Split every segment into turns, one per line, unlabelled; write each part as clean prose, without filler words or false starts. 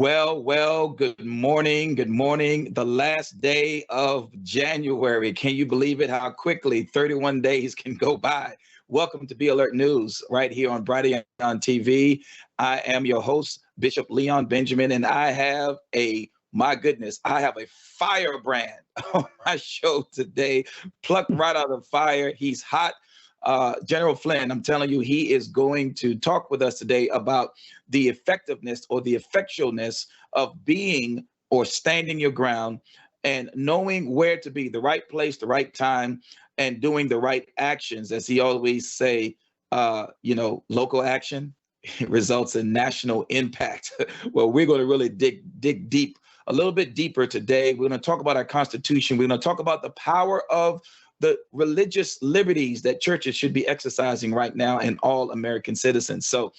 Well, good morning. Good morning. The last day of January. Can you believe it? How quickly 31 days can go by. Welcome to Balert News right here on Brighty on TV. I am your host, Bishop Leon Benjamin, and my goodness, I have a firebrand on my show today, plucked right out of the fire. He's hot. General Flynn, I'm telling you, he is going to talk with us today about the effectiveness or the effectualness of being or standing your ground and knowing where to be, the right place, the right time, and doing the right actions. As he always say, local action results in national impact. Well, we're going to really dig deep, a little bit deeper today. We're going to talk about our Constitution. We're going to talk about the power of the religious liberties that churches should be exercising right now and all American citizens. So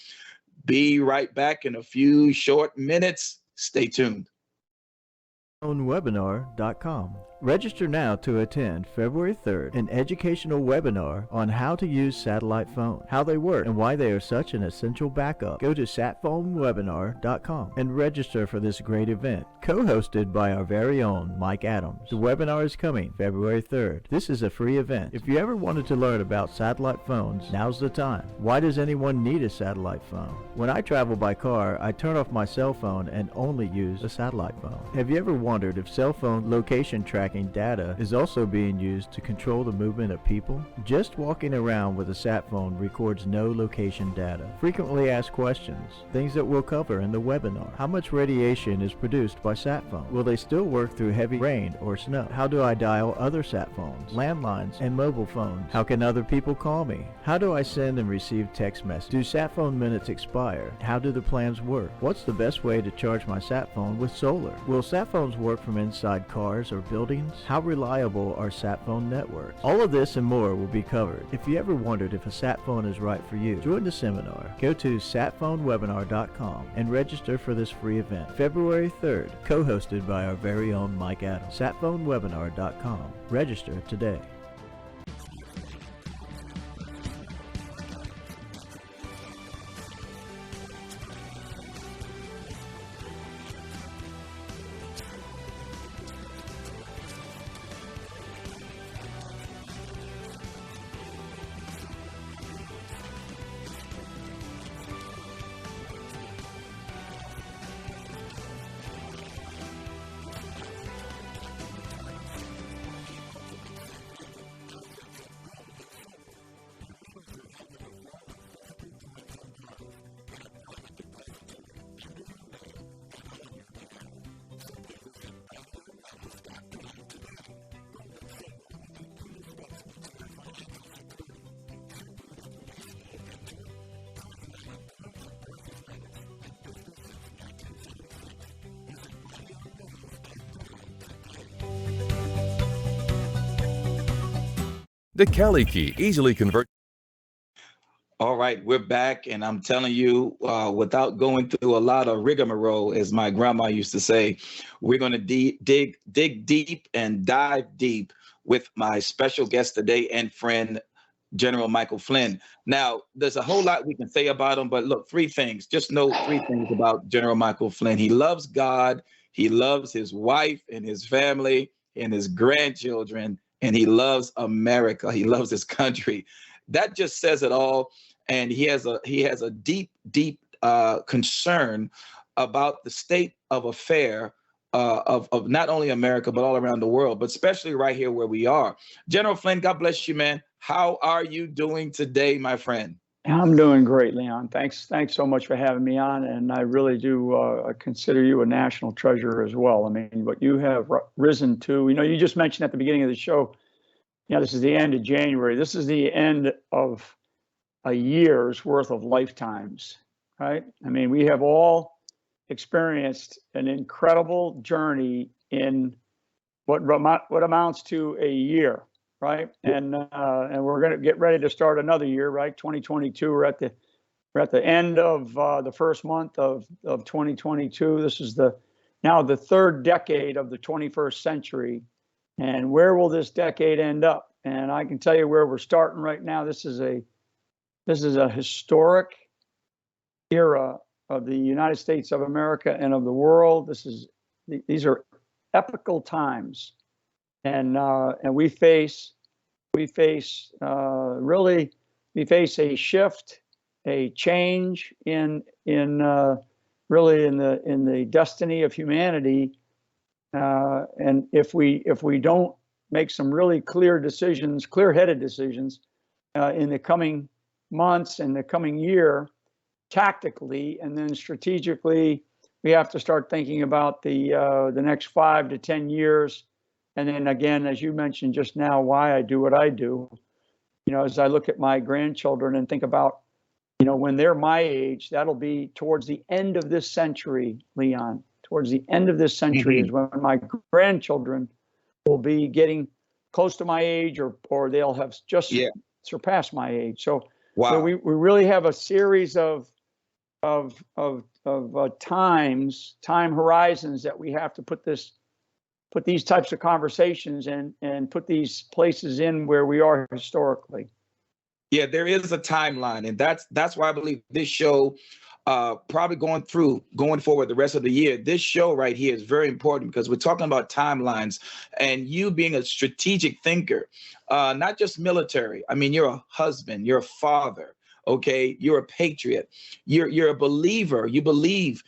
be right back in a few short minutes. Stay tuned.
Webinar.com. Register now to attend February 3rd an educational webinar on how to use satellite phones, how they work, and why they are such an essential backup. Go to satphonewebinar.com and register for this great event, co-hosted by our very own Mike Adams. The webinar is coming February 3rd. This is a free event. If you ever wanted to learn about satellite phones, now's the time. Why does anyone need a satellite phone? When I travel by car, I turn off my cell phone and only use a satellite phone. Have you ever wondered if cell phone location tracking data is also being used to control the movement of people? Just walking around with a sat phone records no location data. Frequently asked questions, things that we'll cover in the webinar. How much radiation is produced by sat phones? Will they still work through heavy rain or snow? How do I dial other sat phones, landlines, and mobile phones? How can other people call me? How do I send and receive text messages? Do sat phone minutes expire? How do the plans work? What's the best way to charge my sat phone with solar? Will sat phones work from inside cars or buildings? How reliable are sat phone networks? All of this and more will be covered. If you ever wondered if a sat phone is right for you, join the seminar. Go to satphonewebinar.com and register for this free event, February 3rd, co-hosted by our very own Mike Adams. Satphonewebinar.com. Register today.
The Cali Key easily convert.
All right, we're back, and I'm telling you, without going through a lot of rigmarole, as my grandma used to say, we're going to dig deep and dive deep with my special guest today and friend, General Michael Flynn. Now, there's a whole lot we can say about him, but look, three things. Just know three things about General Michael Flynn. He loves God, he loves his wife and his family and his grandchildren, and he loves America. He loves his country. That just says it all. And he has a deep concern about the state of affair of not only America, but all around the world, but especially right here where we are. General Flynn, God bless you, man. How are you doing today, my friend?
I'm doing great, Leon. Thanks so much for having me on. And I really do consider you a national treasure as well. I mean, what you have risen to, you just mentioned at the beginning of the show, this is the end of January. This is the end of a year's worth of lifetimes, right? I mean, we have all experienced an incredible journey in what amounts to a year, right? And we're going to get ready to start another year, right? 2022. We're at the end of the first month of 2022. This is now the third decade of the 21st century. And where will this decade end up? And I can tell you where we're starting right now. This is a historic era the United States of America and of the world. These are epical times, and we face a shift, a change in the destiny of humanity. And if we don't make some really clear-headed decisions in the coming months and the coming year, tactically and then strategically, we have to start thinking about the next 5 to 10 years. And then again, as you mentioned just now, why I do what I do. As I look at my grandchildren and think about, when they're my age, that'll be towards the end of this century, Leon. Towards the end of this century is when my grandchildren will be getting close to my age, or they'll have just surpassed my age. So,
wow.
So we really have a series of time horizons that we have to put these types of conversations and put these places in where we are historically.
Yeah, there is a timeline, and that's why I believe this show, probably going forward the rest of the year, this show right here is very important because we're talking about timelines and you being a strategic thinker, not just military. I mean, you're a husband, you're a father. Okay, you're a patriot. You're a believer. You believe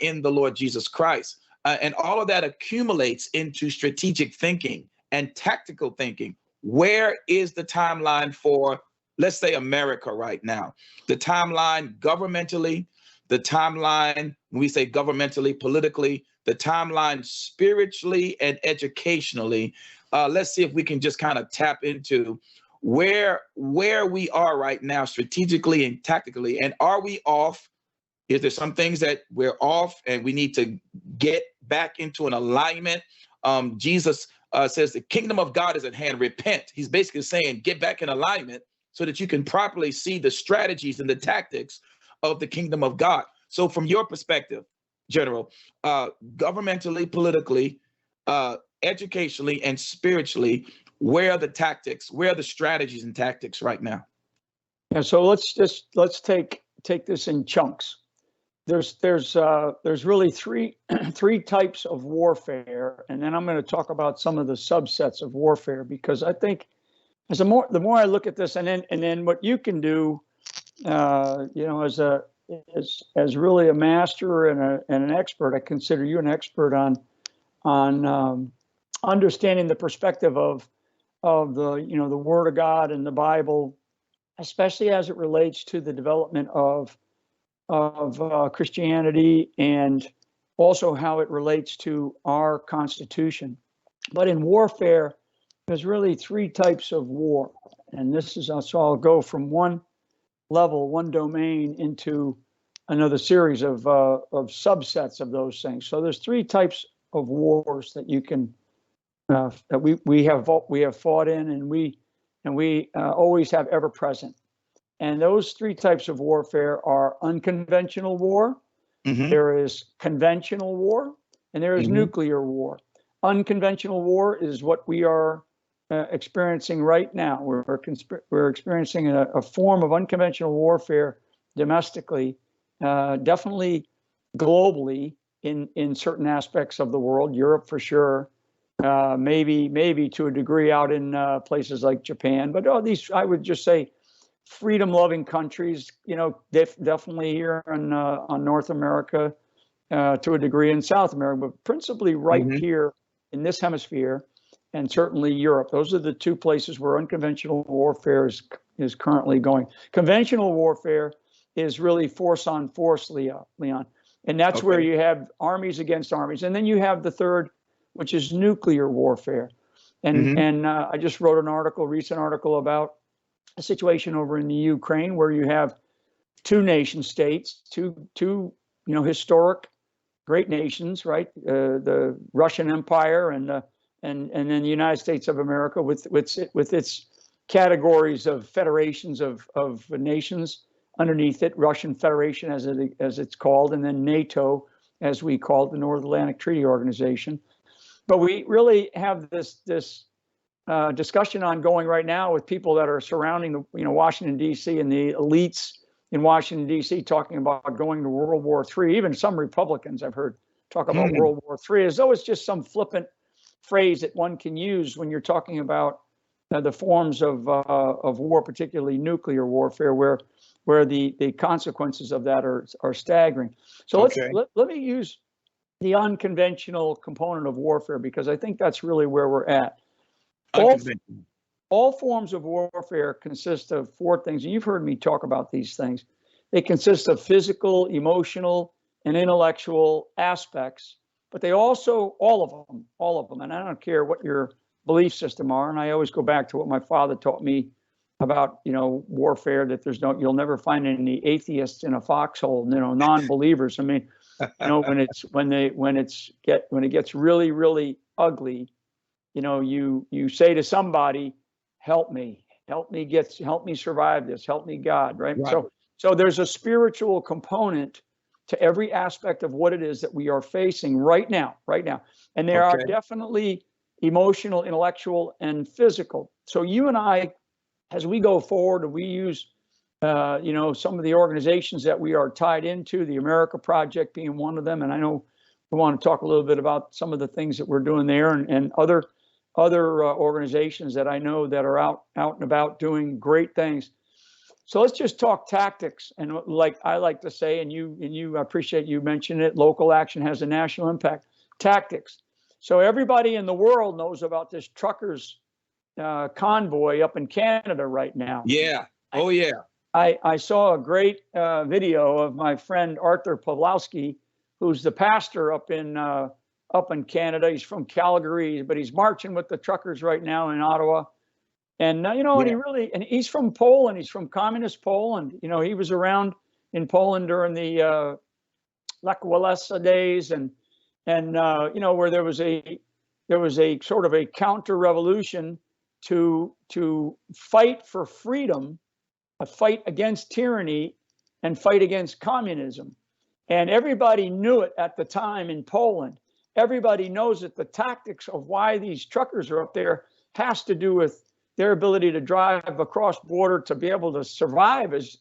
in the Lord Jesus Christ. And all of that accumulates into strategic thinking and tactical thinking. Where is the timeline for, let's say, America right now? The timeline governmentally, the timeline, when we say governmentally, politically, the timeline spiritually and educationally. Let's see if we can just kind of tap into where we are right now strategically and tactically. And are we off? Is there some things that we're off and we need to get back into an alignment? Jesus says the kingdom of God is at hand. Repent. He's basically saying get back in alignment so that you can properly see the strategies and the tactics of the kingdom of God. So from your perspective, General, governmentally, politically, educationally, and spiritually, where are the tactics? Where are the strategies and tactics right now?
Yeah, so let's take this in chunks. There's really three types of warfare, and then I'm going to talk about some of the subsets of warfare, because I think the more I look at this, and then what you can do, as really a master and an expert. I consider you an expert on understanding the perspective of the Word of God and the Bible, especially as it relates to the development of Christianity, and also how it relates to our Constitution. But in warfare, there's really three types of war, and so I'll go from one level, one domain, into another series of subsets of those things. So there's three types of wars that you can that we have fought in, and we always have ever present. And those three types of warfare are unconventional war, there is conventional war, and there is nuclear war. Unconventional war is what we are experiencing right now. We're experiencing a form of unconventional warfare domestically, definitely globally in certain aspects of the world, Europe for sure, maybe to a degree out in places like Japan. But these, I would just say, freedom-loving countries, definitely here on North America, to a degree in South America, but principally right here in this hemisphere, and certainly Europe. Those are the two places where unconventional warfare is currently going. Conventional warfare is really force on force, Leon. And that's where you have armies against armies. And then you have the third, which is nuclear warfare. And I just wrote a recent article about a situation over in the Ukraine where you have two nation states, two historic great nations, right? The Russian Empire and then the United States of America with its categories of federations of nations underneath it, Russian Federation as it's called, and then NATO, as we call it, the North Atlantic Treaty Organization. But we really have this discussion ongoing right now with people that are surrounding Washington, D.C. and the elites in Washington, D.C., talking about going to World War III. Even some Republicans I've heard talk about World War III, as though it's just some flippant phrase that one can use when you're talking about the forms of war, particularly nuclear warfare, where the consequences of that are staggering. So let me use the unconventional component of warfare, because I think that's really where we're at. All forms of warfare consist of four things, and you've heard me talk about these things. They consist of physical, emotional, and intellectual aspects, but they also, all of them, and I don't care what your belief system are, and I always go back to what my father taught me about, warfare, that you'll never find any atheists in a foxhole, non-believers. I mean, when it gets really, really ugly, you say to somebody, help me survive this, help me, God, right? So there's a spiritual component to every aspect of what it is that we are facing right now. And there are definitely emotional, intellectual, and physical. So you and I, as we go forward, and we use, some of the organizations that we are tied into, the America Project being one of them, and I know we want to talk a little bit about some of the things that we're doing there, and other organizations that I know that are out and about doing great things. So let's just talk tactics. And like I like to say, and you, I appreciate you mentioning it, local action has a national impact. Tactics. So everybody in the world knows about this truckers convoy up in Canada right now.
Yeah. Oh, yeah.
I saw a great video of my friend Arthur Pawlowski, who's the pastor up in Canada. He's from Calgary, but he's marching with the truckers right now in Ottawa. And and he's from Poland. He's from communist Poland. He was around in Poland during the Lech Walesa days, and where there was a sort of a counter revolution to fight for freedom, a fight against tyranny, and fight against communism. And everybody knew it at the time in Poland. Everybody knows that the tactics of why these truckers are up there has to do with their ability to drive across border, to be able to survive as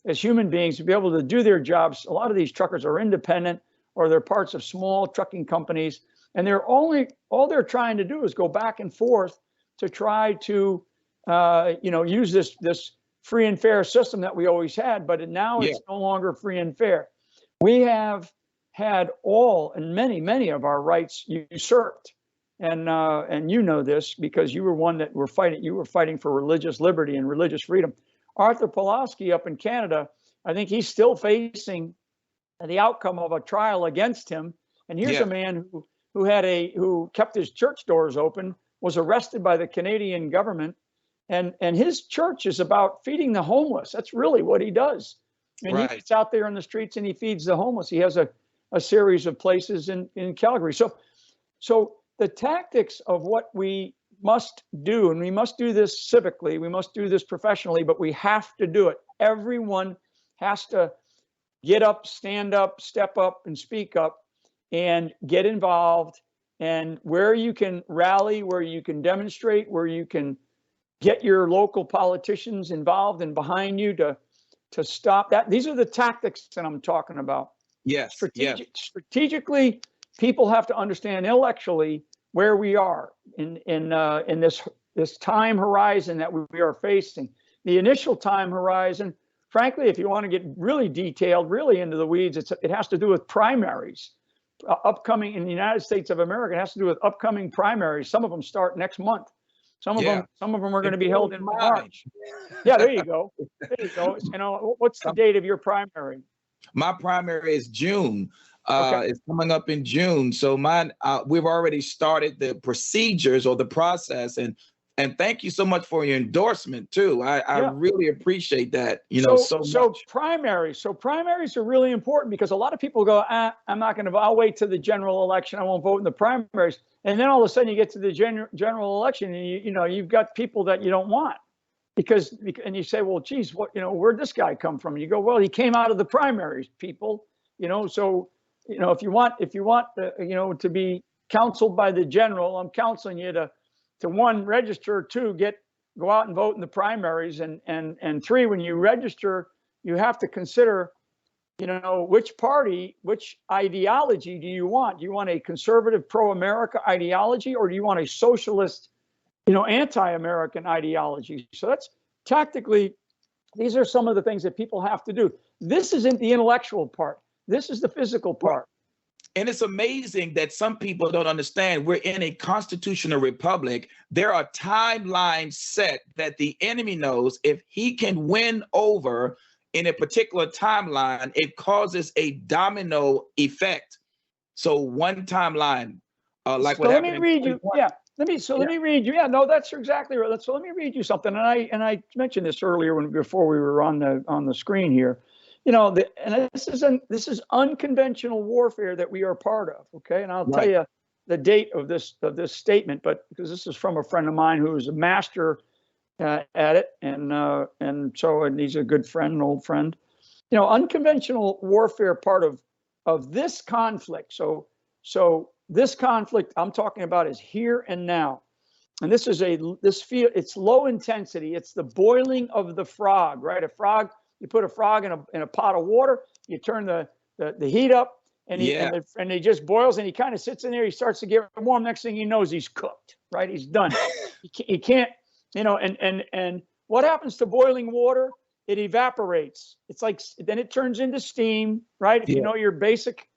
human beings, to be able to do their jobs. A lot of these truckers are independent, or they're parts of small trucking companies, and all they're trying to do is go back and forth to try to use this free and fair system that we always had, but now it's no longer free and fair. We have had all and many of our rights usurped. And you know this because you were one that were fighting. You were fighting for religious liberty and religious freedom. Arthur Pawlowski up in Canada, I think he's still facing the outcome of a trial against him. And here's a man who kept his church doors open, was arrested by the Canadian government, and his church is about feeding the homeless. That's really what he does. And he gets out there in the streets and he feeds the homeless. He has a series of places in Calgary. So the tactics of what we must do, and we must do this civically, we must do this professionally, but we have to do it. Everyone has to get up, stand up, step up, and speak up, and get involved. And where you can rally, where you can demonstrate, where you can get your local politicians involved and behind you to stop that. These are the tactics that I'm talking about.
Yes.
Strategically, people have to understand intellectually where we are in this time horizon that we are facing. The initial time horizon, frankly, if you want to get really detailed, really into the weeds, it has to do with primaries. Upcoming in the United States of America, it has to do with upcoming primaries. Some of them start next month. Some of them are going to be held in March. Yeah, there you go. What's the date of your primary?
My primary is June. It's coming up in June. So mine, we've already started the procedures or the process, and thank you so much for your endorsement too. I really appreciate that. So
primaries are really important because a lot of people go, I'll wait till the general election. I won't vote in the primaries. And then all of a sudden you get to the general election and you've got people that you don't want and you say, well, geez, where'd this guy come from? And you go, well, he came out of the primaries, people, so, if you want to be counseled by the general, I'm counseling you to one, register, two, go out and vote in the primaries, and three, when you register, you have to consider, which party, which ideology do you want? Do you want a conservative pro-America ideology, or do you want a socialist, anti-American ideology? So that's tactically, these are some of the things that people have to do. This isn't the intellectual part. This is the physical part.
And it's amazing that some people don't understand we're in a constitutional republic. There are timelines set that the enemy knows if he can win over in a particular timeline, it causes a domino effect. So one timeline, like
so
what
let
happened.
Me read you. Yeah. Let me read you. Yeah, no, that's exactly right. So let me read you something. And I mentioned this earlier before we were on the screen here. And this is unconventional warfare that we are part of. Okay, and I'll tell you the date of this statement, but because this is from a friend of mine who is a master at it, and he's a good friend, an old friend. Unconventional warfare part of this conflict. So this conflict I'm talking about is here and now, and it's low intensity. It's the boiling of the frog, right? A frog. You put a frog in a pot of water, you turn the heat up, and he just boils, and he kind of sits in there. He starts to get warm. Next thing he knows, he's cooked, right? He's done. He can't, and what happens to boiling water? It evaporates. It's like, then it turns into steam, right? If you know your basic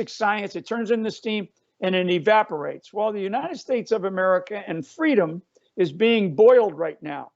science, it turns into steam and it evaporates. Well, the United States of America and freedom is being boiled right now.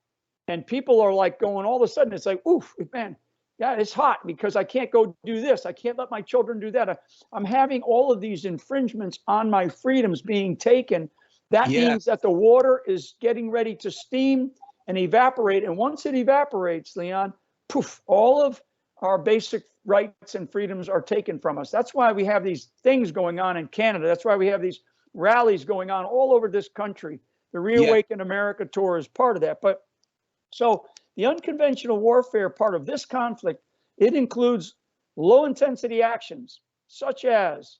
And people are like going, all of a sudden, it's like, oof, man, yeah, it's hot because I can't go do this. I can't let my children do that. I'm having all of these infringements on my freedoms being taken. That means that the water is getting ready to steam and evaporate. And once it evaporates, Leon, poof, all of our basic rights and freedoms are taken from us. That's why we have these things going on in Canada. That's why we have these rallies going on all over this country. The Reawaken America Tour is part of that. So the unconventional warfare part of this conflict, it includes low intensity actions such as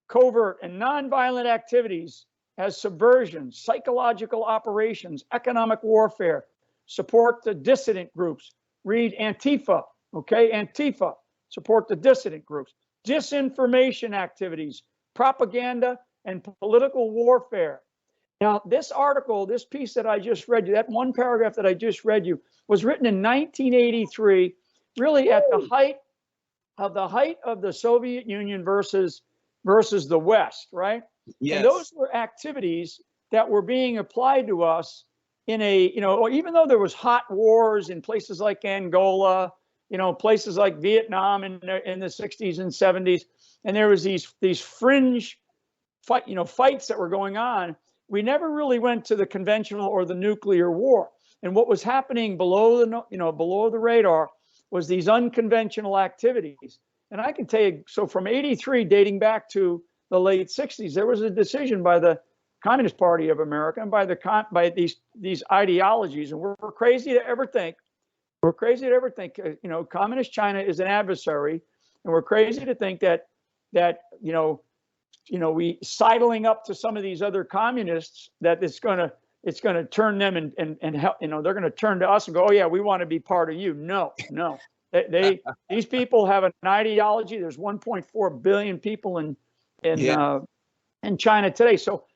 covert and nonviolent activities as subversion, psychological operations, economic warfare, support the dissident groups, read Antifa, okay? Antifa, support the dissident groups, disinformation activities, propaganda, and political warfare. Now, this article, this piece that I just read you, that one paragraph that I just read you, was written in 1983, really at the height of the Soviet Union versus the West, right? Yes. And those were activities that were being applied to us in a, even though there was hot wars in places like Angola, places like Vietnam in the 60s and 70s, and there was these fringe fights that were going on. We never really went to the conventional or the nuclear war. And what was happening below the radar was these unconventional activities. And I can tell you, so from 83, dating back to the late 60s, there was a decision by the Communist Party of America and by these ideologies. And we're crazy to ever think, communist China is an adversary. And we're crazy to think that we sidling up to some of these other communists, that it's going to turn them and help, they're going to turn to us and go, oh yeah, we want to be part of you. No. These people have an ideology. There's 1.4 billion people in China today. So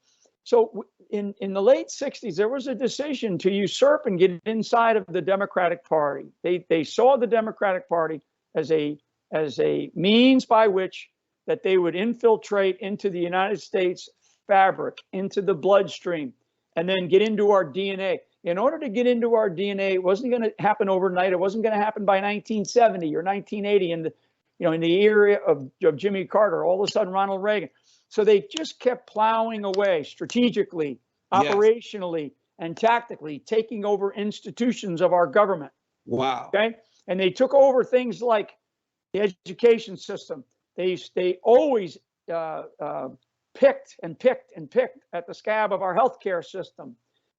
in the late 60s, there was a decision to usurp and get inside of the Democratic Party. They saw the Democratic Party as a means by which that they would infiltrate into the United States fabric, into the bloodstream, and then get into our DNA. In order to get into our DNA, it wasn't going to happen overnight. It wasn't going to happen by 1970 or 1980 in the era of Jimmy Carter, all of a sudden Ronald Reagan. So they just kept plowing away strategically, operationally, and tactically, taking over institutions of our government. Wow. Okay. And they took over things like the education system. They always picked at the scab of our healthcare system,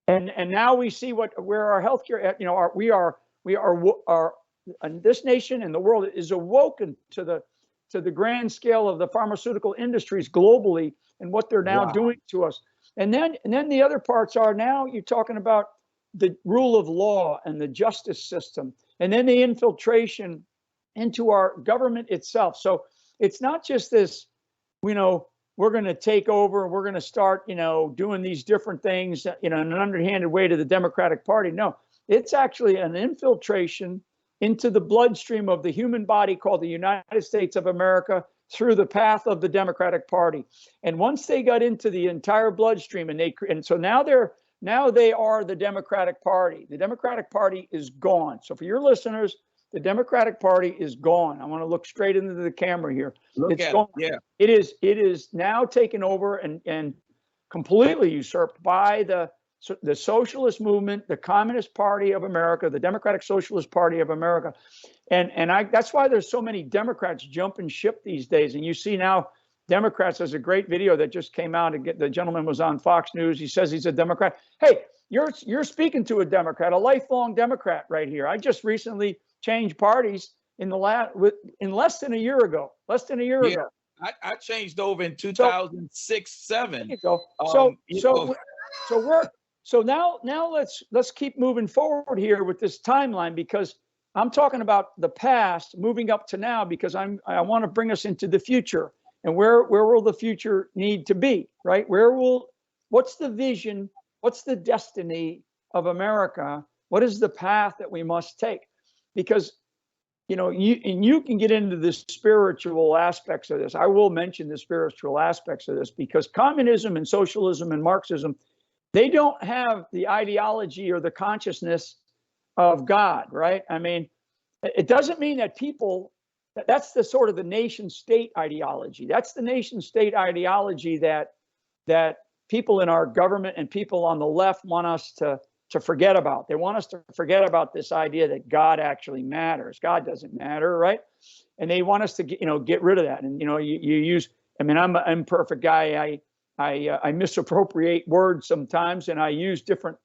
and now we see where our healthcare, this nation and the world is awoken to the grand scale of the pharmaceutical industries globally and what they're now doing to us. And then the other parts are, now you're talking about the rule of law and the justice system, and then the infiltration into our government itself. So it's not just this, we're going to take over and we're going to start, doing these different things, in an underhanded way to the Democratic Party. No, it's actually an infiltration into the bloodstream of the human body called the United States of America through the path of the Democratic Party. And once they got into the entire bloodstream, and so now they are the Democratic Party. The Democratic Party is gone. So for your listeners, the Democratic Party is gone. I want to look straight into the camera here. It's gone. Yeah. It is now taken over and completely usurped by the socialist movement, the Communist Party of America, the Democratic Socialist Party of America. And that's why there's so many Democrats jumping ship these days. And you see now Democrats, there's a great video that just came out. The gentleman was on Fox News. He says he's a Democrat. Hey, you're speaking to a Democrat, a lifelong Democrat right here. I just recently changed parties in less than a year ago. Ago.
I changed over in 2006, 2007.
There you go. So now let's keep moving forward here with this timeline, because I'm talking about the past moving up to now, because I want to bring us into the future. And where will the future need to be, right? What's the vision? What's the destiny of America? What is the path that we must take? Because, you can get into the spiritual aspects of this. I will mention the spiritual aspects of this, because communism and socialism and Marxism, they don't have the ideology or the consciousness of God, right? I mean, it doesn't mean that that's the sort of the nation state ideology. That's the nation state ideology that people in our government and people on the left want us to forget about. They want us to forget about this idea that God actually matters. God doesn't matter, right? And they want us to get rid of that. And you use. I mean, I'm an imperfect guy. I misappropriate words sometimes, and I use different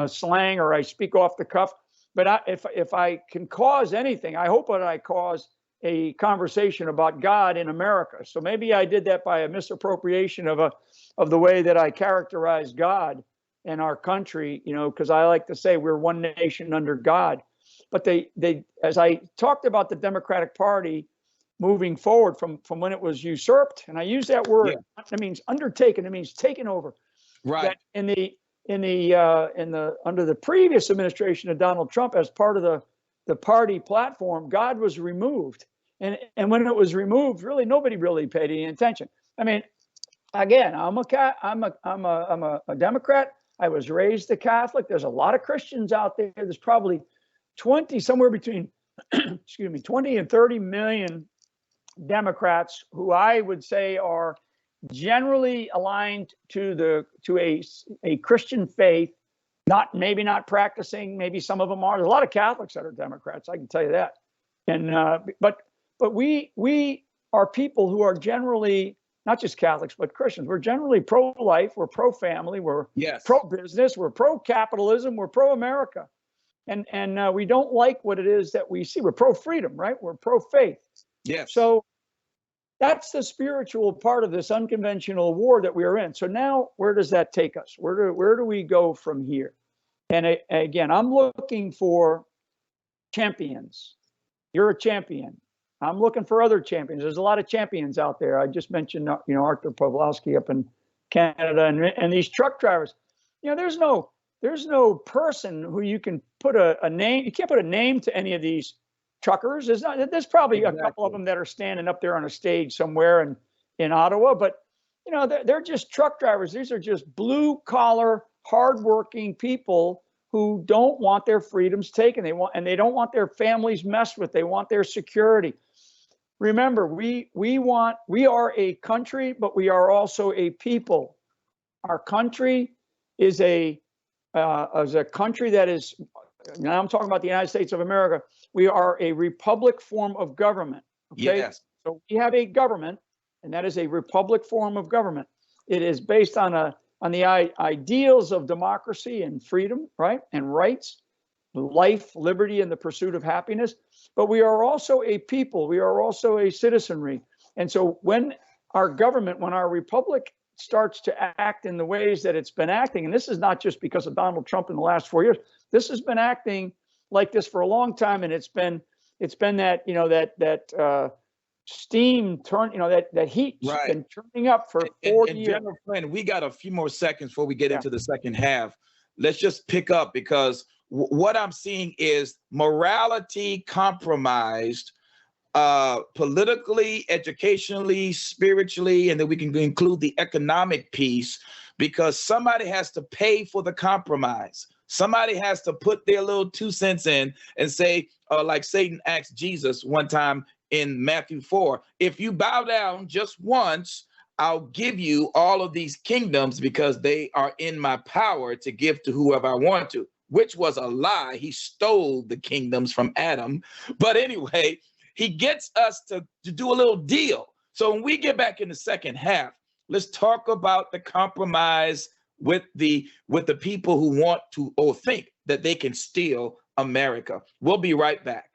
slang, or I speak off the cuff. But if I can cause anything, I hope that I cause a conversation about God in America. So maybe I did that by a misappropriation of the way that I characterize God in our country, because I like to say we're one nation under God. But they as I talked about the Democratic Party moving forward from when it was usurped, and I use that word, That means undertaken, it means taken over.
Right.
That under the previous administration of Donald Trump, as part of the party platform, God was removed. And when it was removed, really nobody really paid any attention. I mean, again, I'm a Democrat. I was raised a Catholic. There's a lot of Christians out there. There's probably somewhere between 20 and 30 million Democrats who I would say are generally aligned to a Christian faith, maybe not practicing, maybe some of them are. There's a lot of Catholics that are Democrats, I can tell you that. And but we are people who are generally not just Catholics, but Christians. We're generally pro-life, we're pro-family, we're pro-business, we're pro-capitalism, we're pro-America. And we don't like what it is that we see. We're pro-freedom, right? We're pro-faith.
Yes.
So that's the spiritual part of this unconventional war that we are in. So now where does that take us? Where do we go from here? And again, I'm looking for champions. You're a champion. I'm looking for other champions. There's a lot of champions out there. I just mentioned, Arthur Pawlowski up in Canada, and these truck drivers. There's no person who you can put a name. You can't put a name to any of these truckers. There's probably a couple of them that are standing up there on a stage somewhere in Ottawa, but they're just truck drivers. These are just blue collar, hardworking people who don't want their freedoms taken. They don't want their families messed with. They want their security. Remember, we are a country, but we are also a people. Our country is a country that is, now I'm talking about the United States of America. We are a republic form of government. Okay?
Yes.
So we have a government, and that is a republic form of government. It is based on the ideals of democracy and freedom, right, and rights, life, liberty, and the pursuit of happiness. But we are also a people. We are also a citizenry. And so when our government, when our republic starts to act in the ways that it's been acting, and this is not just because of Donald Trump in the last 4 years, this has been acting like this for a long time, and it's been that, that steam turn, that heat's
Right.
been turning up for 4 years.
General Flynn, we got a few more seconds before we get into the second half. Let's just pick up, because what I'm seeing is morality compromised, politically, educationally, spiritually, and then we can include the economic piece, because somebody has to pay for the compromise. Somebody has to put their little 2 cents in and say, like Satan asked Jesus one time in Matthew 4, if you bow down just once, I'll give you all of these kingdoms, because they are in my power to give to whoever I want to, which was a lie. He stole the kingdoms from Adam. But anyway, he gets us to do a little deal. So when we get back in the second half, let's talk about the compromise with the people who want to or think that they can steal America. We'll be right back.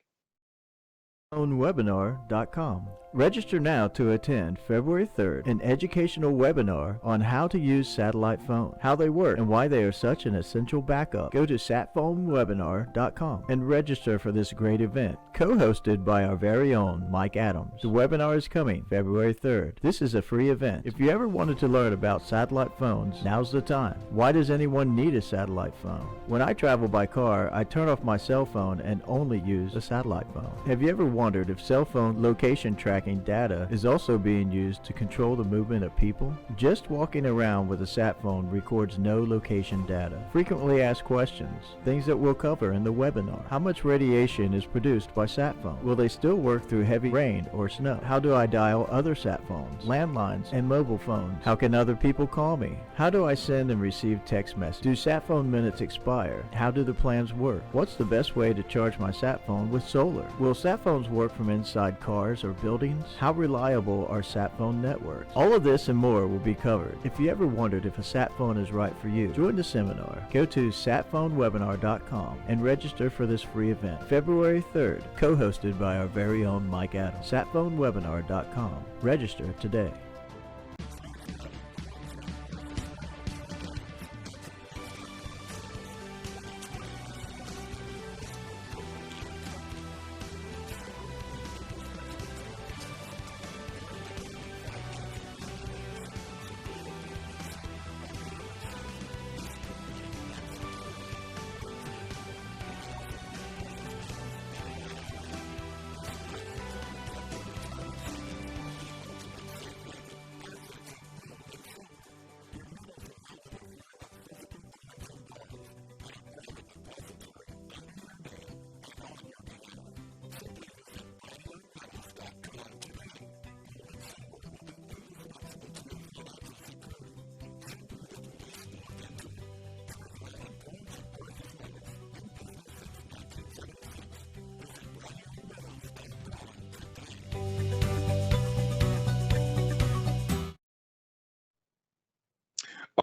Webinar.com. Register now to attend February 3rd an educational webinar on how to use satellite phones, how they work, and why they are such an essential backup. Go to satphonewebinar.com and register for this great event, co-hosted by our very own Mike Adams. The webinar is coming February 3rd. This is a free event. If you ever wanted to learn about satellite phones, now's the time. Why does anyone need a satellite phone? When I travel by car, I turn off my cell phone and only use a satellite phone. Have you ever wondered if cell phone location tracking data is also being used to control the movement of people? Just walking around with a sat phone records no location data. Frequently asked questions, things that we'll cover in the webinar. How much radiation is produced by sat phones? Will they still work through heavy rain or snow? How do I dial other sat phones, landlines, and mobile phones? How can other people call me? How do I send and receive text messages? Do sat phone minutes expire? How do the plans work? What's the best way to charge my sat phone with solar? Will sat phones work from inside cars or buildings? How reliable are sat phone networks? All of this and more will be covered. If you ever wondered if a sat phone is right for you, join the seminar. Go to satphonewebinar.com and register for this free event, February 3rd, co-hosted by our very own Mike Adams. Satphonewebinar.com. Register today.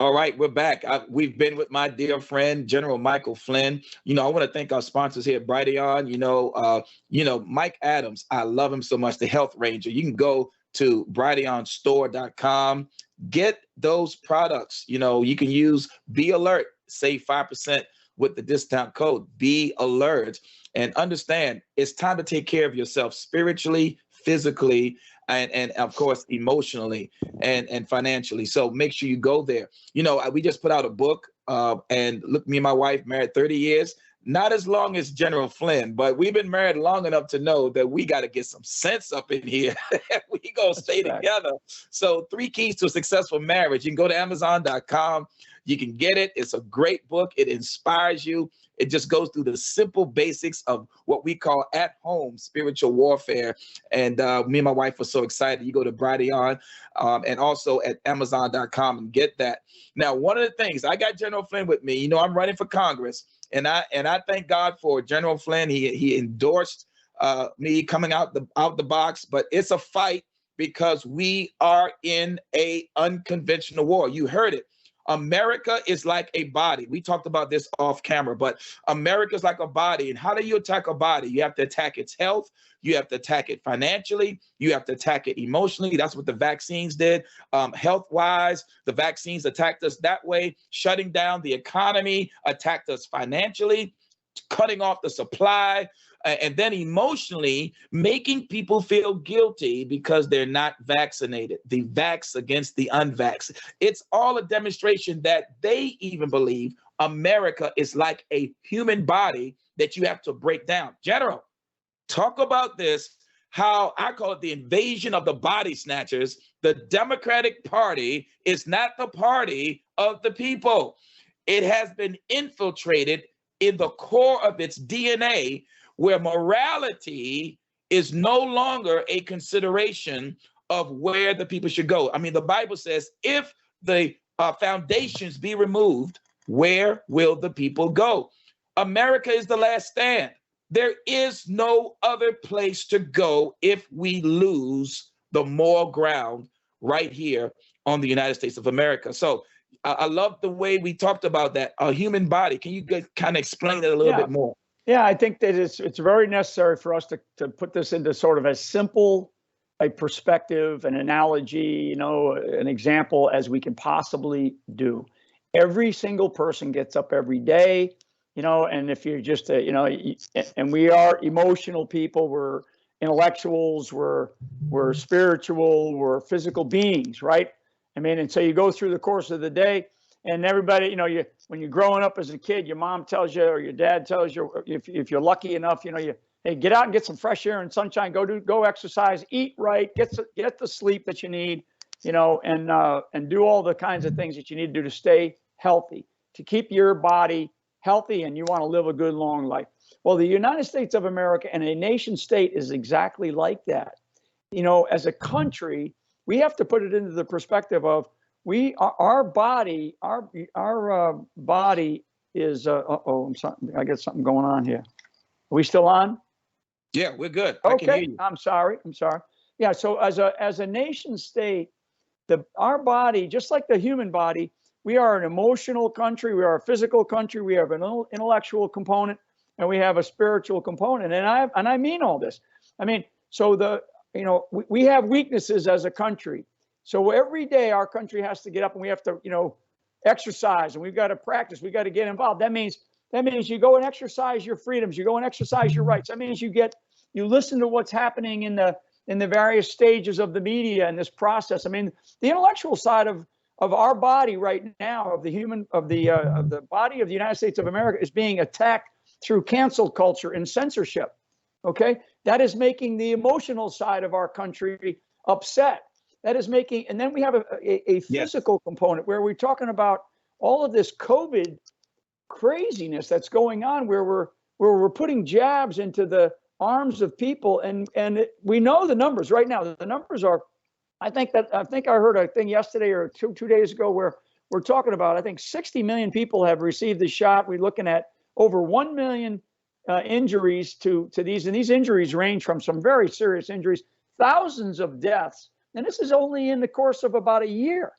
All right, we're back. We've been with my dear friend, General Michael Flynn. I want to thank our sponsors here at Brighteon. Mike Adams, I love him so much, the Health Ranger. You can go to brighteonstore.com, get those products. You can use Be Alert, save 5% with the discount code Be Alert. And understand, it's time to take care of yourself spiritually, physically, and of course, emotionally and financially. So make sure you go there. We just put out a book, and look, me and my wife married 30 years, not as long as General Flynn, but we've been married long enough to know that we got to get some sense up in here. We gonna stay together. So 3 keys to a successful marriage. You can go to Amazon.com. You can get it. It's a great book. It inspires you. It just goes through the simple basics of what we call at-home spiritual warfare. And me and my wife were so excited. You go to Brighteon and also at Amazon.com and get that. Now, one of the things, I got General Flynn with me. I'm running for Congress, and I thank God for General Flynn. He endorsed me coming out the box, but it's a fight because we are in a unconventional war. You heard it. America is like a body. We talked about this off camera, but America is like a body. And how do you attack a body? You have to attack its health. You have to attack it financially. You have to attack it emotionally. That's what the vaccines did. Health-wise, the vaccines attacked us that way, shutting down the economy, attacked us financially, cutting off the supply, and then emotionally making people feel guilty because they're not vaccinated. The vax against the unvax. It's all a demonstration that they even believe America is like a human body that you have to break down. General, talk about this, how I call it the invasion of the body snatchers. The Democratic Party is not the party of the people. It has been infiltrated in the core of its DNA, where morality is no longer a consideration of where the people should go. I mean, the Bible says, if the foundations be removed, where will the people go? America is the last stand. There is no other place to go if we lose the moral ground right here on the United States of America. So I love the way we talked about that, a human body. Can you kind of explain that a little bit more?
Yeah, I think that it's very necessary for us to put this into sort of as simple a perspective, an analogy, an example as we can possibly do. Every single person gets up every day, and if you're just, and we are emotional people, we're intellectuals, we're spiritual, we're physical beings, right? I mean, and so you go through the course of the day, and everybody, when you're growing up as a kid, your mom tells you or your dad tells you, if you're lucky enough, hey, get out and get some fresh air and sunshine, go exercise, eat right, get the sleep that you need, and do all the kinds of things that you need to do to stay healthy, to keep your body healthy, and you want to live a good long life. Well, the United States of America and a nation state is exactly like that. As a country, we have to put it into the perspective of our body is I'm sorry, I got something going on here. Are we still on?
Yeah, we're good.
Okay.
I can hear you.
I'm sorry. Yeah, so as a nation state, our body, just like the human body, we are an emotional country, we are a physical country, we have an intellectual component, and we have a spiritual component. And I mean all this. I mean, so we have weaknesses as a country. So every day our country has to get up and we have to, exercise, and we've got to practice. We've got to get involved. That means you go and exercise your freedoms. You go and exercise your rights. That means you listen to what's happening in the various stages of the media and this process. I mean, the intellectual side of our body right now, of the body of the United States of America, is being attacked through cancel culture and censorship. Okay, that is making the emotional side of our country upset. That is making, and then we have a physical component where we're talking about all of this COVID craziness that's going on, where we're putting jabs into the arms of people, and we know the numbers right now. The numbers are, I think I heard a thing yesterday or two days ago where we're talking about, I think 60 million people have received the shot. We're looking at over 1 million injuries to these, and these injuries range from some very serious injuries, thousands of deaths. And this is only in the course of about a year.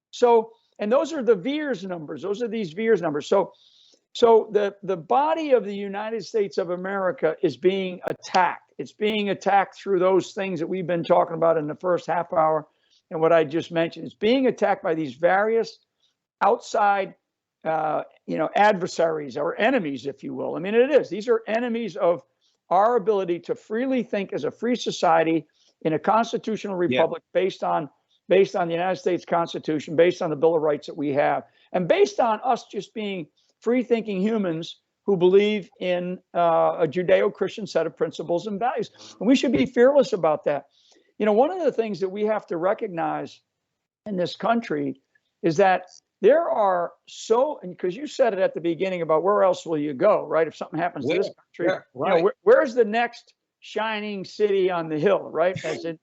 So, and those are the VAERS numbers. Those are these VAERS numbers. So the body of the United States of America is being attacked. It's being attacked through those things that we've been talking about in the first half hour and what I just mentioned. It's being attacked by these various outside, adversaries or enemies, if you will. I mean, it is. These are enemies of our ability to freely think as a free society in a constitutional republic based on the United States Constitution, based on the Bill of Rights that we have, and based on us just being free-thinking humans who believe in a Judeo-Christian set of principles and values. And we should be fearless about that. One of the things that we have to recognize in this country is that there are because you said it at the beginning about where else will you go, right? If something happens to this country, where's the next shining city on the hill, right?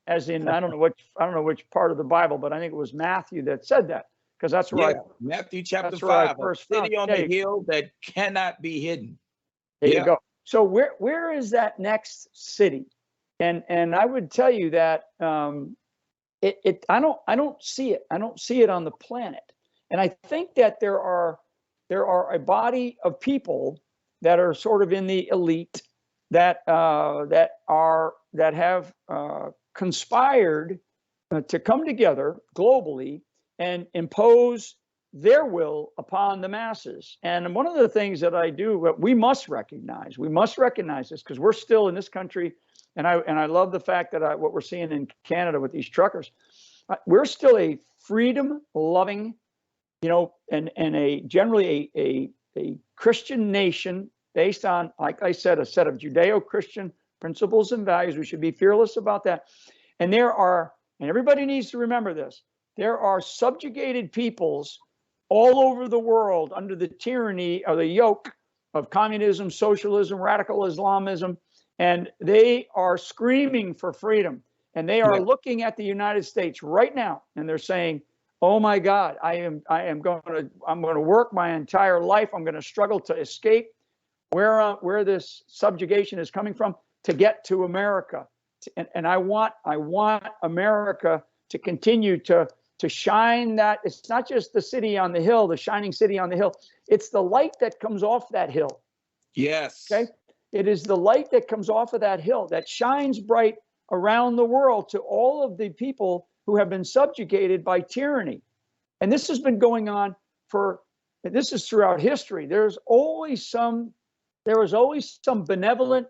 As in, I don't know which part of the Bible, but I think it was Matthew that said that, because that's right.
Matthew chapter 5, a city on the hill that cannot be hidden.
There you go. So where is that next city? And I would tell you that I don't see it. I don't see it on the planet. And I think that there are a body of people that are sort of in the elite that have conspired to come together globally and impose their will upon the masses. And one of the things that I do, we must recognize this, because we're still in this country, and I love the fact that what we're seeing in Canada with these truckers, we're still a freedom-loving, and generally a Christian nation based on, like I said, a set of Judeo-Christian principles and values. We should be fearless about that. And everybody needs to remember this, there are subjugated peoples all over the world under the tyranny or the yoke of communism, socialism, radical Islamism, and they are screaming for freedom. And they are looking at the United States right now, and they're saying, "Oh my God, I'm going to work my entire life. I'm going to struggle to escape where this subjugation is coming from to get to America." And I want America to continue to shine that. It's not just the city on the hill, the shining city on the hill. It's the light that comes off that hill.
Yes.
Okay. It is the light that comes off of that hill that shines bright around the world to all of the people who have been subjugated by tyranny. And this has been going on this is throughout history. There was always some benevolent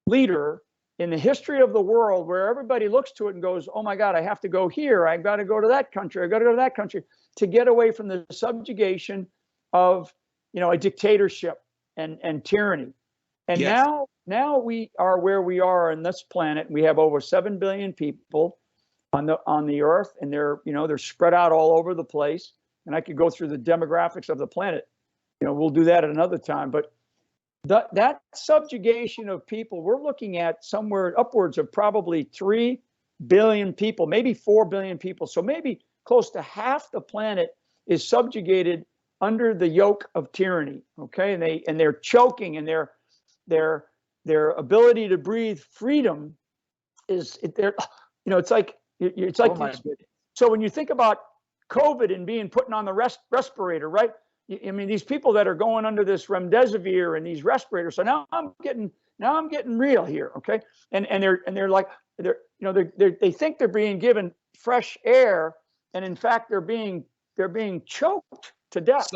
leader in the history of the world where everybody looks to it and goes, "Oh my God, I have to go here. I got to go to that country. I got to go to that country to get away from the subjugation of, a dictatorship and tyranny." And now we are where we are on this planet. We have over 7 billion people on the earth, and they're spread out all over the place. And I could go through the demographics of the planet. We'll do that at another time. But that subjugation of people, we're looking at somewhere upwards of probably 3 billion people, maybe 4 billion people. So maybe close to half the planet is subjugated under the yoke of tyranny. Okay, and they're choking, and their ability to breathe freedom it's like so when you think about COVID and being put on the respirator, right? I mean, these people that are going under this remdesivir and these respirators. So now I'm getting real here, okay? And they're like they think they're being given fresh air, and in fact they're being choked to death,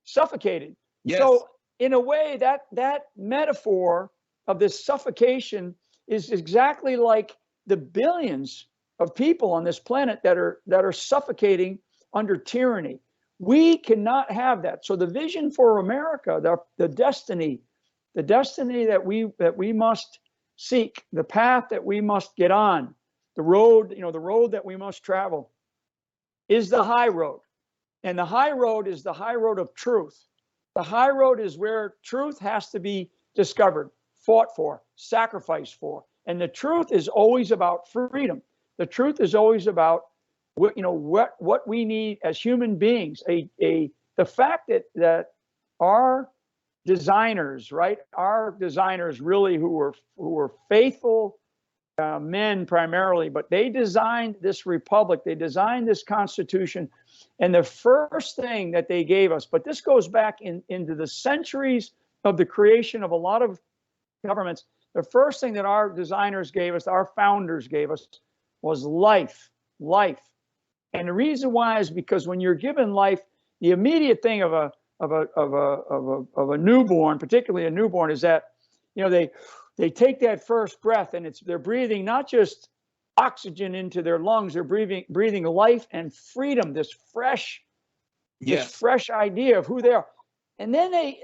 suffocated.
Yes.
So in a way, that metaphor of this suffocation is exactly like the billions of people on this planet that are suffocating under tyranny. We cannot have that. So the vision for America, the destiny that we must seek, the path that we must get on, the road that we must travel, is the high road. And the high road is the high road of truth. The high road is where truth has to be discovered, fought for, sacrificed for. And the truth is always about freedom. The truth is always about what we need as human beings. The fact that our designers, right? Our designers really who were faithful men primarily, but they designed this republic, they designed this Constitution, and the first thing that they gave us, but this goes back into the centuries of the creation of a lot of governments, the first thing that our designers gave us, our founders gave us, was life. And the reason why is because when you're given life, the immediate thing of a newborn, particularly a newborn, is that they take that first breath, and they're breathing not just oxygen into their lungs, they're breathing life and freedom, this fresh idea of who they are. And then they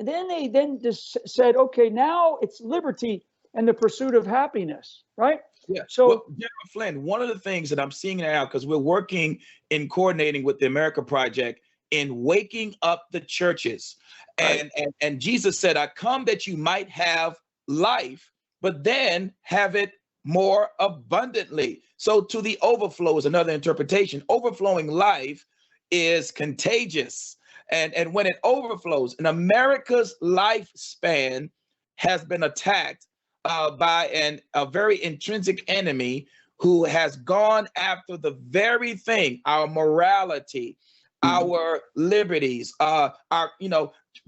just said, okay, now it's liberty and the pursuit of happiness, right?
Yeah.
So,
General Flynn, one of the things that I'm seeing now, because we're working in coordinating with the America Project in waking up the churches, and Jesus said, "I come that you might have life, but then have it more abundantly." So to the overflow is another interpretation. Overflowing life is contagious. And when it overflows, and America's lifespan has been attacked by a very intrinsic enemy who has gone after the very thing, our morality, our liberties, our,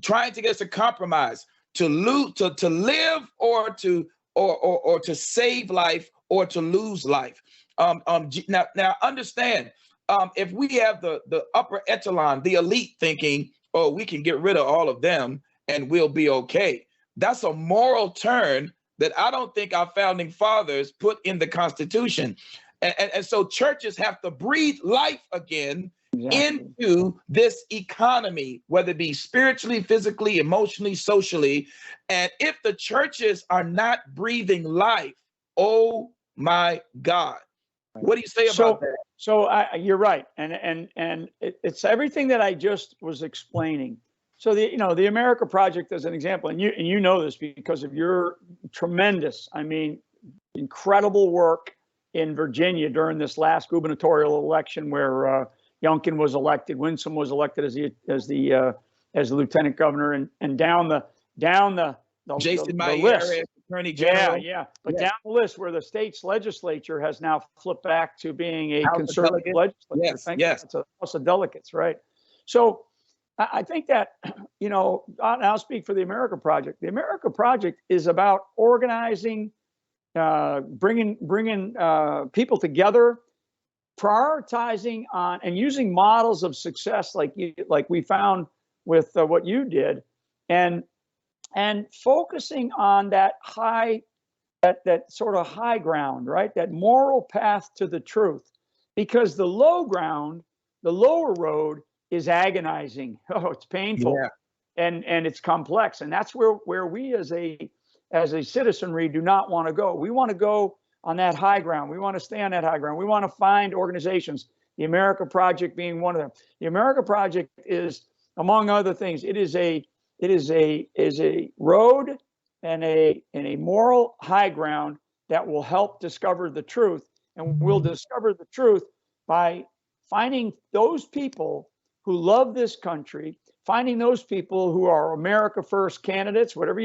trying to get us to compromise, to lose, to live, or to save life, or to lose life. Now understand, if we have the upper echelon, the elite thinking, oh, we can get rid of all of them and we'll be okay. That's a moral turn that I don't think our founding fathers put in the Constitution. And so churches have to breathe life again into this economy, whether it be spiritually, physically, emotionally, socially. And if the churches are not breathing life, oh my God, what do you say about that?
So you're right, and it's everything that I just was explaining. So the America Project as an example, and you know this because of your tremendous, incredible work in Virginia during this last gubernatorial election where Youngkin was elected, Winsome was elected as the lieutenant governor, and down the
Jason
the list.
Attorney General.
But down the list where the state's legislature has now flipped back to being a
House
conservative legislature.
Yes.
It's a House of Delegates, right? So I think that, I'll speak for the America Project. The America Project is about organizing, bringing people together, prioritizing on and using models of success like we found with what you did, and focusing on that sort of high ground, right? That moral path to the truth, because the low ground, the lower road is agonizing. Oh, it's painful, and it's complex, and that's where we as a citizenry do not want to go. We want to go on that high ground. We want to stay on that high ground. We want to find organizations, the America Project being one of them. The America Project is, among other things, it is a road and a moral high ground that will help discover the truth, and we'll discover the truth by finding those people who love this country, finding those people who are America First candidates, whatever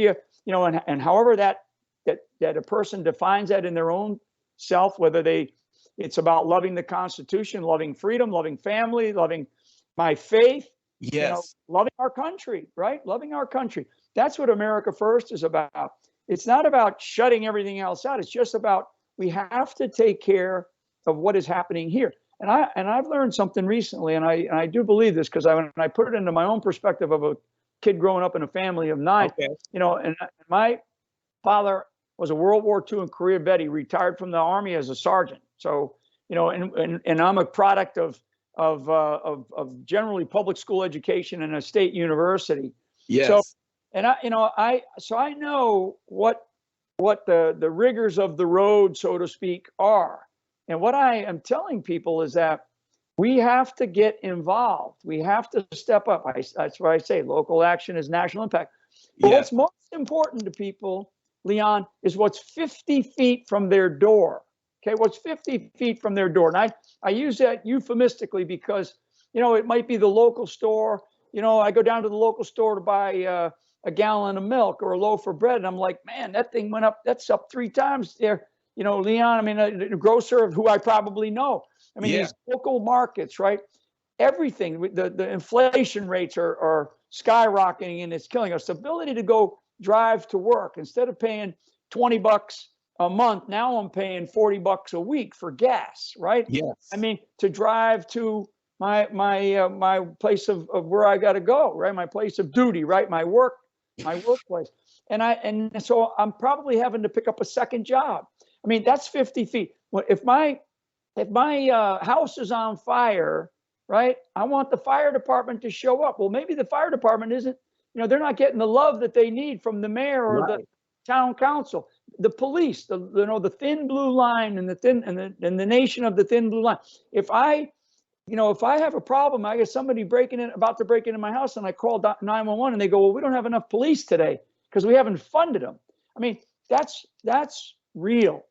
and however that a person defines that in their own self, whether it's about loving the Constitution, loving freedom, loving family, loving my faith, loving our country, right? Loving our country. That's what America First is about. It's not about shutting everything else out. It's just about, we have to take care of what is happening here. And I've learned something recently, and I do believe this, because when I put it into my own perspective of a kid growing up in a family of 9, and my father was a World War II and Korea vet. He retired from the Army as a sergeant. So, and I'm a product of generally public school education and a state university.
Yes.
So, and I know what the rigors of the road, so to speak, are. And what I am telling people is that we have to get involved. We have to step up. That's why I say local action is national impact. But what's most important to people, Leon, is what's 50 feet from their door. Okay, what's 50 feet from their door? And I use that euphemistically because, it might be the local store. I go down to the local store to buy a gallon of milk or a loaf of bread, and I'm like, man, that thing went up. That's up 3 times there. Leon, a grocer who I probably know. These local markets, right? Everything, the inflation rates are skyrocketing, and it's killing us. The ability to go drive to work, instead of paying $20 a month, now I'm paying $40 a week for gas, right?
Yes.
To drive to my place of where I got to go, right? My place of duty, right? My workplace. And so I'm probably having to pick up a second job. That's 50 feet. Well, if my house is on fire, right? I want the fire department to show up. Well, maybe the fire department isn't, they're not getting the love that they need from the mayor or the town council, the police, the thin blue line and the nation of the thin blue line. If I have a problem, I get somebody about to break into my house, and I call 911, and they go, well, we don't have enough police today because we haven't funded them. That's real.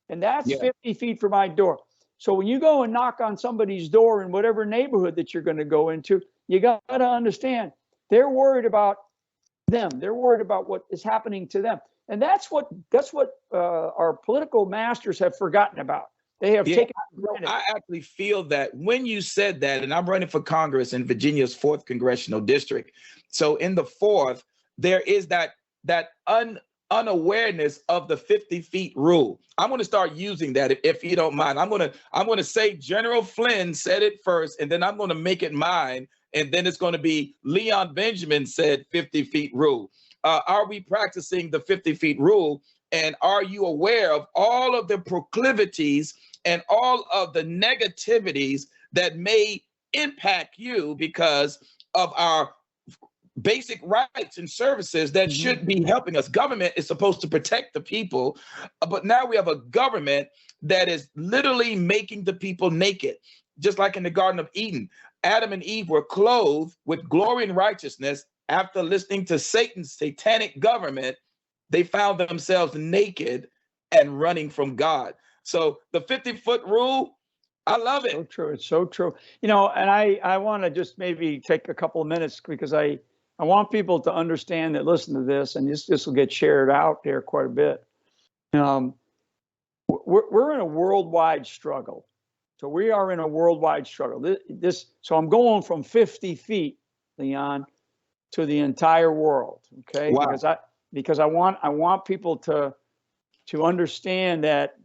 And that's 50 feet from my door. So when you go and knock on somebody's door in whatever neighborhood that you're going to go into, you got to understand they're worried about them. They're worried about what is happening to them. And that's what our political masters have forgotten about. They have
Yeah,
taken it for granted.
I actually feel that when you said that, and I'm running for Congress in Virginia's 4th congressional district. So in the 4th, there is that unawareness of the 50 feet rule. I'm going to start using that if you don't mind. I'm going to say General Flynn said it first, and then I'm going to make it mine, and then it's going to be Leon Benjamin said 50 feet rule. Are we practicing the 50 feet rule? And are you aware of all of the proclivities and all of the negativities that may impact you because of our basic rights and services that should be helping us? Government is supposed to protect the people, but now we have a government that is literally making the people naked. Just like in the Garden of Eden, Adam and Eve were clothed with glory and righteousness. After listening to Satan's satanic government, they found themselves naked and running from God. So the 50-foot rule, I love it.
So true. It's so true. You know, and I want to just maybe take a couple of minutes because I want people to understand that, listen to this, and this will get shared out there quite a bit. We're in a worldwide struggle. So we are in a worldwide struggle. So I'm going from 50 feet, Leon, to the entire world. Okay.
Wow.
Because I want people to understand that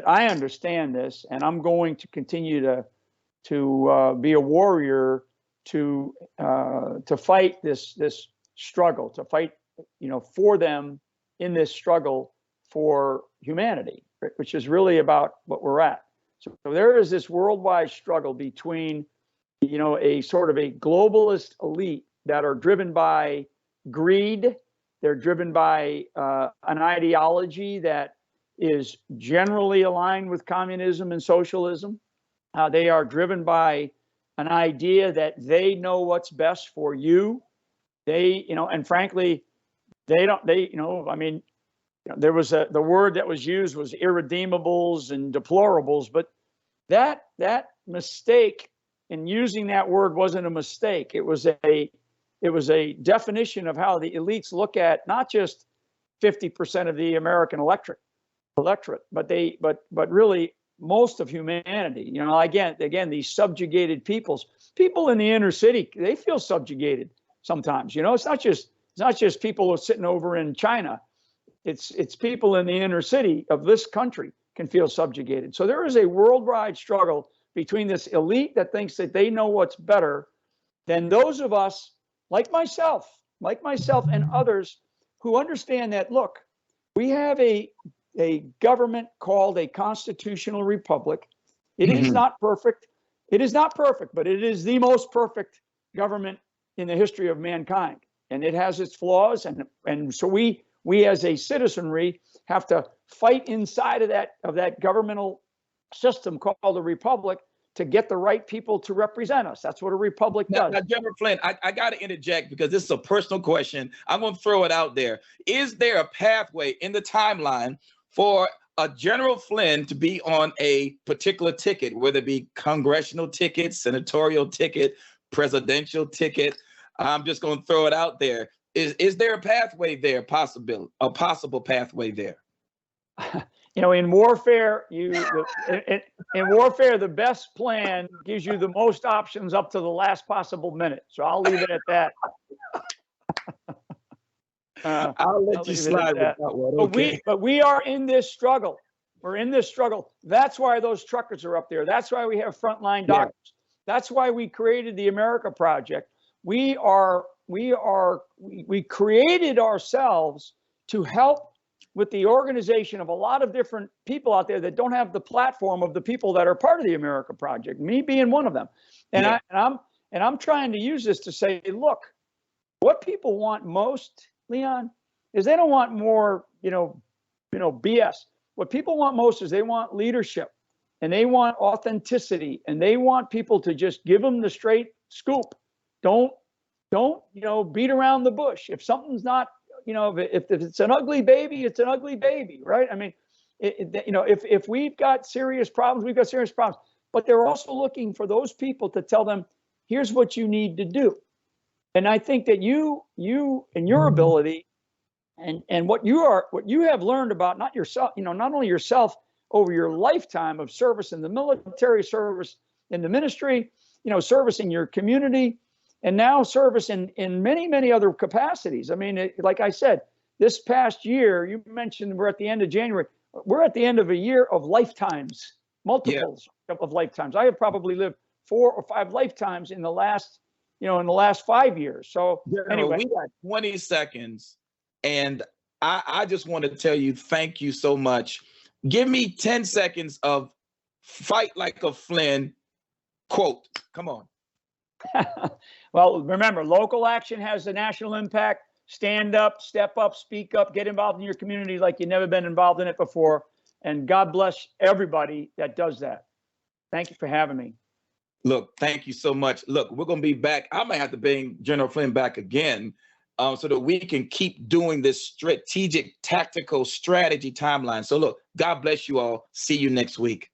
I understand this, and I'm going to continue to be a warrior to fight this struggle, to fight, for them in this struggle for humanity, which is really about what we're at. So there is this worldwide struggle between, a sort of a globalist elite that are driven by greed. They're driven by an ideology that is generally aligned with communism and socialism. They are driven by an idea that they know what's best for you. And frankly, there was the word that was used was irredeemables and deplorables, but that mistake in using that word wasn't a mistake. It was a definition of how the elites look at not just 50% of the American electorate, but really most of humanity. Again, these subjugated people in the inner city, they feel subjugated sometimes. It's not just people who are sitting over in China. It's people in the inner city of this country can feel subjugated. So there is a worldwide struggle between this elite that thinks that they know what's better than those of us like myself and others who understand that, look, we have a government called a constitutional republic. It is not perfect. It is not perfect, but it is the most perfect government in the history of mankind. And it has its flaws. And so we as a citizenry have to fight inside of that governmental system called a republic to get the right people to represent us. That's what a republic does.
Now, General Flynn, I got to interject because this is a personal question. I'm going to throw it out there. Is there a pathway in the timeline for a General Flynn to be on a particular ticket, whether it be congressional ticket, senatorial ticket, presidential ticket? I'm just going to throw it out there. Is there a pathway there, a possible pathway there?
In warfare, in warfare, the best plan gives you the most options up to the last possible minute. So I'll leave it at that.
I'll let you slide with that one. Okay.
But we are in this struggle. We're in this struggle. That's why those truckers are up there. That's why we have frontline doctors. Yeah. That's why we created the America Project. We created ourselves to help with the organization of a lot of different people out there that don't have the platform of the people that are part of the America Project, me being one of them. And I'm trying to use this to say, look, what people want most, Leon, is they don't want more, BS. What people want most is they want leadership, and they want authenticity, and they want people to just give them the straight scoop. Don't beat around the bush. If something's not, if it's an ugly baby, it's an ugly baby, right? I mean, if we've got serious problems, we've got serious problems. But they're also looking for those people to tell them, here's what you need to do. And I think that you and your ability and what you have learned about not yourself, not only yourself, over your lifetime of service in the military, service in the ministry, service in your community, and now service in many, many other capacities. I mean, like I said, this past year, you mentioned we're at the end of January. We're at the end of a year of lifetimes, multiples of lifetimes. I have probably lived 4 or 5 lifetimes in the last 5 years. So anyway,
we got 20 seconds, and I just want to tell you, thank you so much. Give me 10 seconds of fight like a Flynn quote. Come on.
Well, remember, local action has a national impact. Stand up, step up, speak up, get involved in your community like you've never been involved in it before. And God bless everybody that does that. Thank you for having me.
Look, thank you so much. Look, we're going to be back. I might have to bring General Flynn back again so that we can keep doing this strategic, tactical strategy timeline. So look, God bless you all. See you next week.